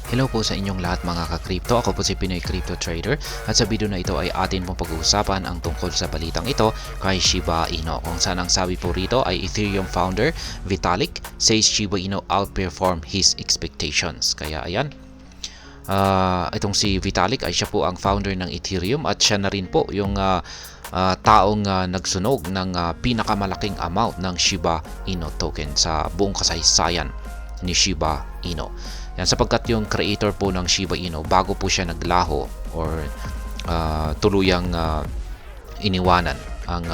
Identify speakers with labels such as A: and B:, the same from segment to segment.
A: Hello po sa inyong lahat mga ka-crypto. Ako po si Pinoy Crypto Trader at sa video na ito ay atin pong pag-uusapan ang tungkol sa balitang ito kay Shiba Inu. Kung saan ang sabi po rito ay Ethereum founder Vitalik says Shiba Inu outperformed his expectations. Kaya ayan, itong si Vitalik ay siya po ang founder ng Ethereum at siya na rin po yung taong nagsunog ng pinakamalaking amount ng Shiba Inu token sa buong kasaysayan ni Shiba Inu. Yan, sapagkat yung creator po ng Shiba Inu bago po siya naglaho or tuluyang iniwanan ang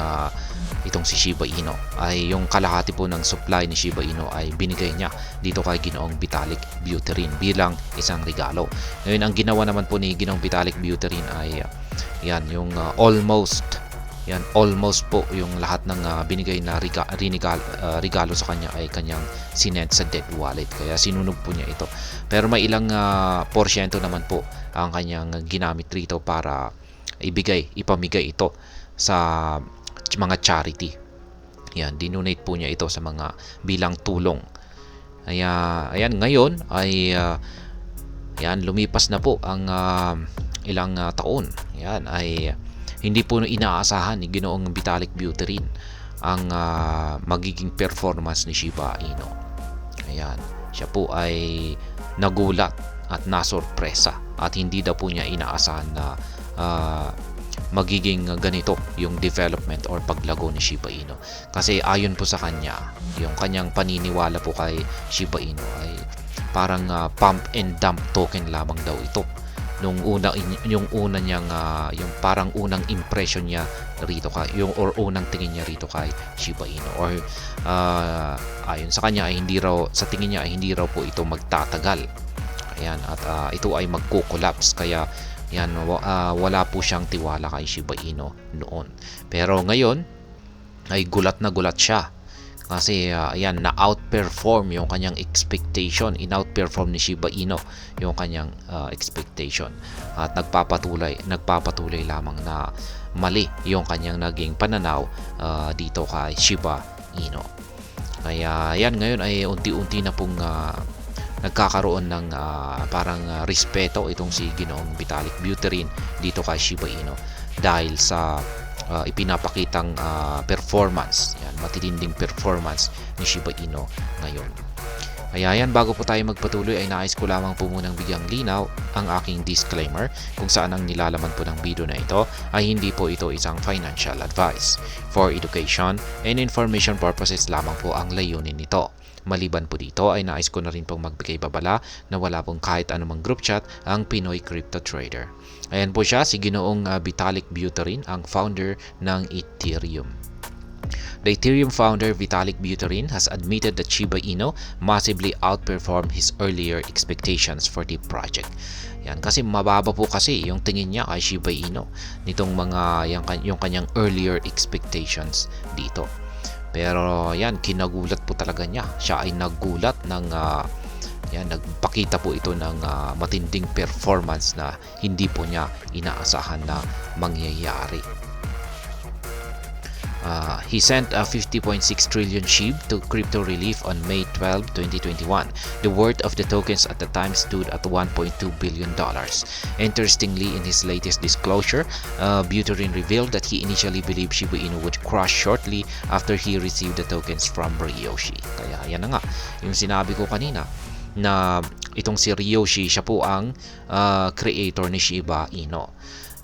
A: itong si Shiba Inu ay yung kalahati po ng supply ni Shiba Inu ay binigay niya dito kay Ginoong Vitalik Buterin bilang isang regalo. Ngayon ang ginawa naman po ni Ginoong Vitalik Buterin ay yan yung almost po yung lahat ng binigay na regalo sa kanya ay kanyang sinend sa dead wallet. Kaya sinunog po niya ito. Pero may ilang porsyento naman po ang kanyang ginamit rito para ipamigay ito sa mga charity. Yan, dinonate po niya ito sa mga bilang tulong. Ayan, ngayon ay yan, lumipas na po ang ilang taon. Yan ay hindi po inaasahan ni Ginoong Vitalik Buterin ang magiging performance ni Shiba Inu. Ayan, siya po ay nagulat at nasorpresa at hindi daw po niya inaasahan na magiging ganito yung development or paglago ni Shiba Inu. Kasi ayon po sa kanya, yung kanyang paniniwala po kay Shiba Inu ay parang pump and dump token lamang daw ito. Yung una niyang yung parang unang impression niya rito or unang tingin niya rito kay Shiba Inu or ayon sa kanya ay sa tingin niya ay hindi raw po ito magtatagal. Ayan, at ito ay magko-collapse kaya yan, wala po siyang tiwala kay Shiba Inu noon. Pero ngayon ay gulat na gulat siya kasi ayan, na-outperform yung kanyang expectation. In-outperform ni Shiba Inu yung kanyang expectation. At nagpapatuloy lamang na mali yung kanyang naging pananaw dito kay Shiba Inu. Kaya ayan, ngayon ay unti-unti na pong nagkakaroon ng parang respeto itong si Ginoong Vitalik Buterin dito kay Shiba Inu dahil sa ipinapakitang performance, yan, matitinding performance ni Shiba Inu ngayon. Kaya yan, bago po tayo magpatuloy ay nais ko lamang po munang bigyang linaw ang aking disclaimer kung saan ang nilalaman po ng video na ito ay hindi po ito isang financial advice. For education and information purposes lamang po ang layunin nito. Maliban po dito ay nais ko na rin pong magbigay babala na wala pong kahit anumang group chat ang Pinoy Crypto Trader. Ayan po siya, si Ginoong Vitalik Buterin, ang founder ng Ethereum. The Ethereum founder Vitalik Buterin has admitted that Shiba Inu massively outperformed his earlier expectations for the project. Yan, kasi mababa po kasi yung tingin niya kay Shiba Inu nitong yung kanyang earlier expectations dito. Pero yan, kinagulat po talaga niya. Siya ay nagulat ng nagpakita po ito ng matinding performance na hindi po niya inaasahan na mangyayari. He sent a 50.6 trillion SHIB to Crypto Relief on May 12, 2021. The worth of the tokens at the time stood at $1.2 billion. Interestingly, in his latest disclosure, Buterin revealed that he initially believed Shiba Inu would crash shortly after he received the tokens from Ryoshi. Kaya yan na nga, yung sinabi ko kanina, na itong si Ryoshi, siya po ang creator ni Shiba Inu.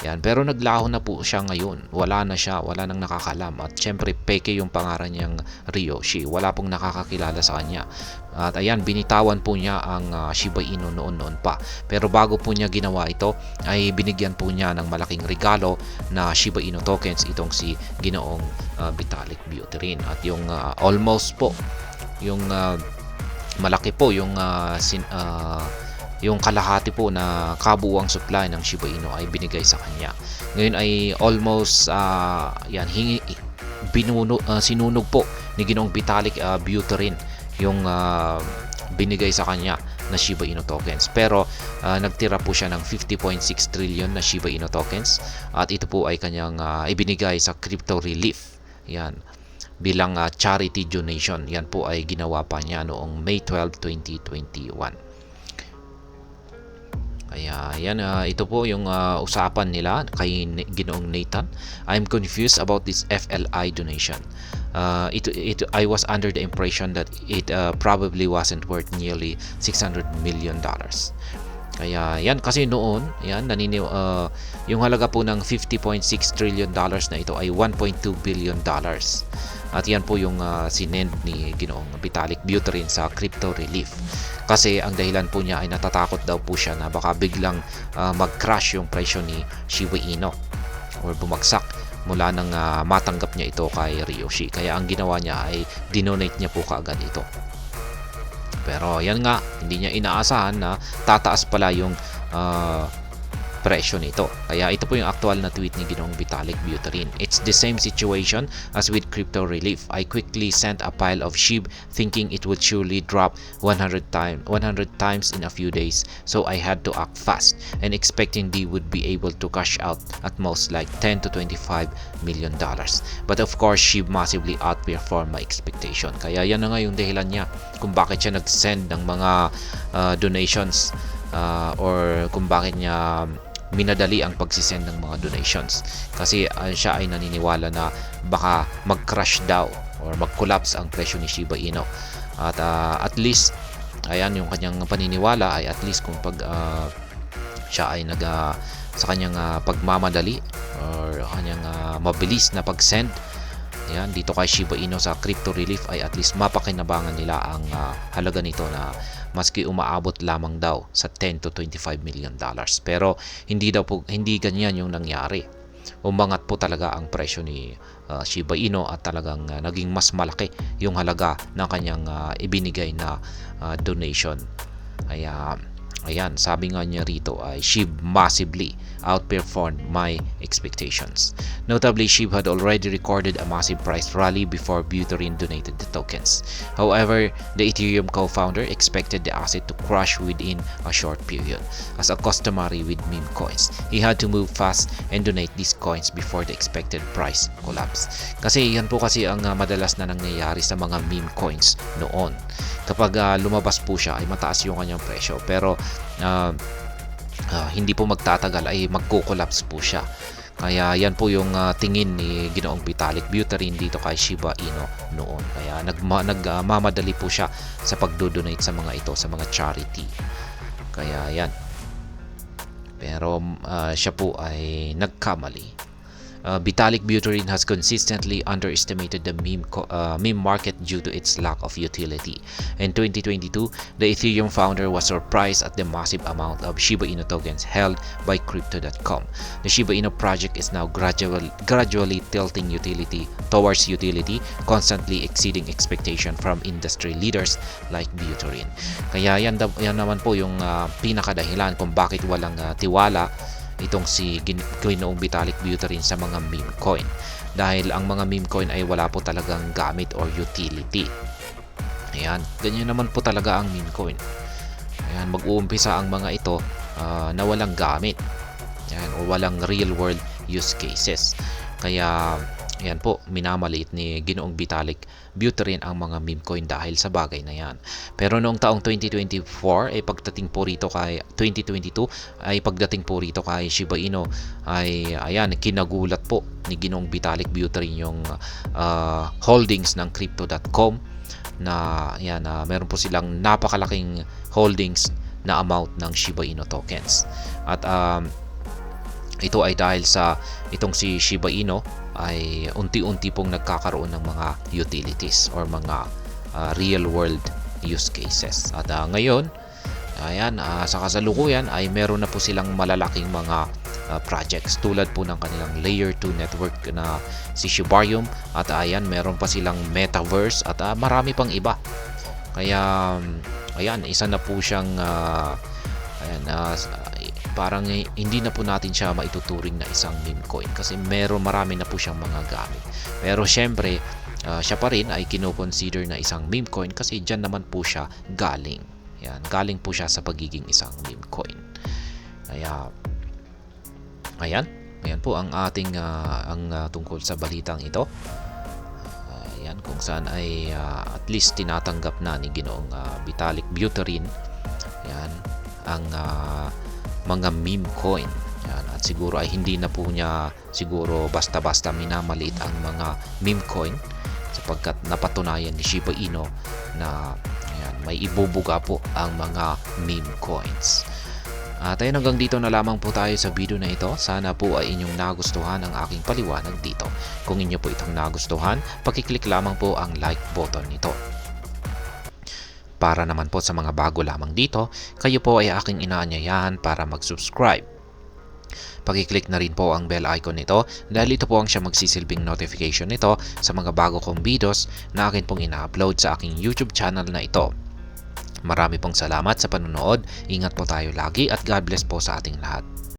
A: Yan, pero naglaho na po siya ngayon. Wala nang nakakalam. At syempre, peke yung pangalan niyang Ryoshi. Wala pong nakakakilala sa kanya. At ayan, binitawan po niya ang Shiba Inu noon pa. Pero bago po niya ginawa ito, ay binigyan po niya ng malaking regalo na Shiba Inu tokens itong si Ginoong Vitalik Buterin. At yung almost po, yung malaki po yung kalahati po na kabuuang supply ng Shiba Inu ay binigay sa kanya. Ngayon ay almost sinunog po ni Ginoong Vitalik Buterin yung binigay sa kanya na Shiba Inu tokens. Pero nagtira po siya ng 50.6 trillion na Shiba Inu tokens at ito po ay kanyang ibinigay sa Crypto Relief. Yan, bilang charity donation. Yan po ay ginawa pa niya noong May 12, 2021. Kaya yan, ito po yung usapan nila kay Ginoong Nathan. I'm confused about this FLI donation. I was under the impression that it probably wasn't worth nearly $600 million. Kaya yan, kasi noon, yan yung halaga po ng $50.6 trillion na ito ay $1.2 billion. At yan po yung sinend ni Ginoong Vitalik Buterin sa Crypto Relief. Kasi ang dahilan po niya ay natatakot daw po siya na baka biglang mag-crash yung presyo ni Shiba Inu or bumagsak mula nang matanggap niya ito kay Ryoshi. Kaya ang ginawa niya ay dinonate niya po kaagad ito. Pero yan nga, hindi niya inaasahan na tataas pala yung presyo nito. Kaya ito po yung actual na tweet ni Ginoong Vitalik Buterin. It's the same situation as with Crypto Relief. I quickly sent a pile of SHIB thinking it would surely drop 100 times in a few days. So I had to act fast and expecting they would be able to cash out at most like $10 to $25 million. But of course, SHIB massively outperformed my expectation. Kaya yan na nga yung dahilan niya kung bakit siya nag-send ng mga donations or kung bakit niya minadali ang pagsisend ng mga donations, kasi siya ay naniniwala na baka mag-crash daw or mag-collapse ang presyo ni Shiba Inu. At least ayan yung kanyang paniniwala ay at least kung pag siya ay sa kanyang pagmamadali or kanyang mabilis na pag-send yan dito kay Shiba Inu sa Crypto Relief ay at least mapakinabangan nila ang halaga nito na maski umaabot lamang daw sa $10 to $25 million. Pero hindi ganyan yung nangyari. Umangat po talaga ang presyo ni Shiba Inu at talagang naging mas malaki yung halaga ng kanyang ibinigay na donation. Kaya ayan, sabi nga niya rito ay SHIB massively outperformed my expectations. Notably, SHIB had already recorded a massive price rally before Buterin donated the tokens. However, the Ethereum co-founder expected the asset to crash within a short period. As a customary with meme coins, he had to move fast and donate these coins before the expected price collapse. Kasi yan po kasi ang madalas na nangyayari sa mga meme coins noon. Kapag lumabas po siya ay mataas yung kanyang presyo, pero hindi po magtatagal ay magko-collapse po siya. Kaya yan po yung tingin ni Ginoong Vitalik Buterin dito kay Shiba Inu noon. Kaya nagmamadali po siya sa pagdodonate sa mga ito, sa mga charity. Kaya yan. Pero siya po ay nagkamali. Vitalik Buterin has consistently underestimated the meme market due to its lack of utility. In 2022, the Ethereum founder was surprised at the massive amount of Shiba Inu tokens held by Crypto.com. The Shiba Inu project is now gradually tilting towards utility, constantly exceeding expectation from industry leaders like Buterin. Kaya yan naman po yung pinakadahilan kung bakit walang tiwala itong si Ginoong Vitalik Buterin sa mga meme coin, dahil ang mga meme coin ay wala po talagang gamit or utility. Ayan, ganyan naman po talaga ang meme coin. Ayan, mag-uumpisa ang mga ito na walang gamit. Ayan, o walang real world use cases. Kaya ayan po, minamaliit ni Ginoong Vitalik Buterin ang mga meme coin dahil sa bagay na yan. Pero noong taong 2022 ay pagdating po rito kay Shiba Inu ay ayan, kinagulat po ni Ginoong Vitalik Buterin yung holdings ng Crypto.com na ayan, meron po silang napakalaking holdings na amount ng Shiba Inu tokens. At ito ay dahil sa itong si Shiba Inu ay unti-unti pong nagkakaroon ng mga utilities or mga real world use cases. At ngayon, ayan, sa kasalukuyan ay meron na po silang malalaking mga projects tulad po ng kanilang layer 2 network na si Shibarium, at ayan, meron pa silang metaverse at marami pang iba. Kaya ayan, isa na po siyang parang hindi na po natin siya maituturing na isang meme coin kasi marami na po siyang mga gamit. Pero syempre, siya pa rin ay kino-consider na isang meme coin kasi dyan naman po siya galing. Yan, galing po siya sa pagiging isang meme coin. Kaya ayan po ang ating tungkol sa balitang ito. Ayan, kung saan ay at least tinatanggap na ni Ginoong Vitalik Buterin yan ang mga meme coin. Yan, at siguro ay hindi na po niya siguro basta-basta minamaliit ang mga meme coin sapagkat napatunayan ni Shiba Inu na yan, may ibubuga po ang mga meme coins. At ayun, hanggang dito na lamang po tayo sa video na ito. Sana po ay inyong nagustuhan ang aking paliwanag dito. Kung inyo po itong nagustuhan, pakiclick lamang po ang like button nito. Para naman po sa mga bago lamang dito, kayo po ay aking inaanyayahan para mag-subscribe. Pakiclick na rin po ang bell icon nito dahil ito po ang siya magsisilbing notification nito sa mga bago kong videos na akin pong ina-upload sa aking YouTube channel na ito. Marami pong salamat sa panonood, ingat po tayo lagi at God bless po sa ating lahat.